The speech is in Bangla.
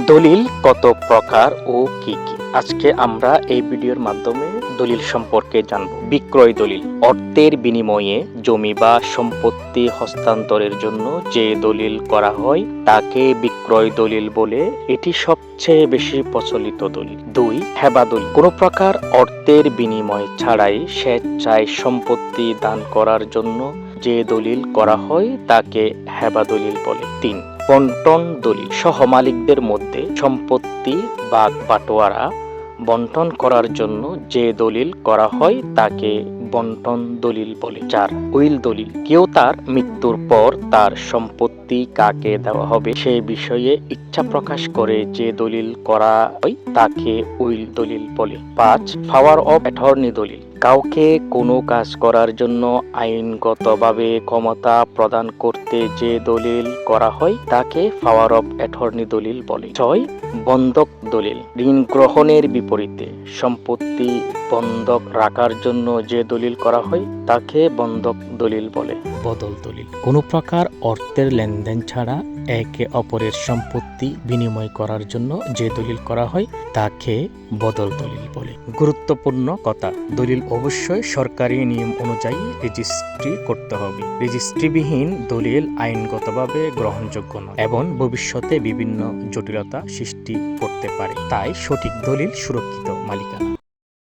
দলিল কত প্রকার ও কি কি? আজকে আমরা এই ভিডিওর মাধ্যমে দলিল সম্পর্কে জানব। বিক্রয় দলিল অর্থের বিনিময়ে জমি বা সম্পত্তি হস্তান্তরের জন্য যে দলিল করা হয় তাকে বিক্রয় দলিল বলে। এটি সবচেয়ে বেশি প্রচলিত দলিল। 2. হেবা দলিল কোনো প্রকার অর্থের বিনিময় ছাড়াই স্বেচ্ছায় সম্পত্তি দান করার জন্য যে দলিল করা হয় তাকে হেবা দলিল বলে। 3. বন্টন দলিল সহমালিকদের মধ্যে সম্পত্তি ভাগ বাটোয়ারা বন্টন করার জন্য যে দলিল করা হয় তাকে বন্টন দলিল বলে। 4. উইল দলিল কেউ তার মৃত্যুর পর তার সম্পত্তি কাকে দেওয়া হবে সে বিষয়ে ইচ্ছা প্রকাশ করে যে দলিল করা হয় তাকে উইল দলিল বলে। 5. পাওয়ার অফ অ্যাটর্নি দলিল কাউকে কোনো কাজ করার জন্য আইনগতভাবে ক্ষমতা প্রদান করতে যে দলিল করা হয় তাকে পাওয়ার অফ অ্যাটর্নি দলিল বলে। 6. বন্ধক দলিল ঋণ গ্রহণের বিপরীতে সম্পত্তি বন্ধক রাখার জন্য যে দলিল করা হয় তাকে বন্ধক দলিল বলে। বদল দলিল কোনো প্রকার অর্থের লেনদেন ছাড়া একে অপরের সম্পত্তি বিনিময় করার জন্য যে দলিল করা হয় তাকে বদল দলিল বলে। গুরুত্বপূর্ণ কথা দলিল অবশ্যই সরকারি নিয়ম অনুযায়ী রেজিস্ট্রি করতে হবে। রেজিস্ট্রিবিহীন দলিল আইনগতভাবে গ্রহণযোগ্য নয় এবং ভবিষ্যতে বিভিন্ন জটিলতা সৃষ্টি করতে পারে। তাই সঠিক দলিল সুরক্ষিত মালিকানা।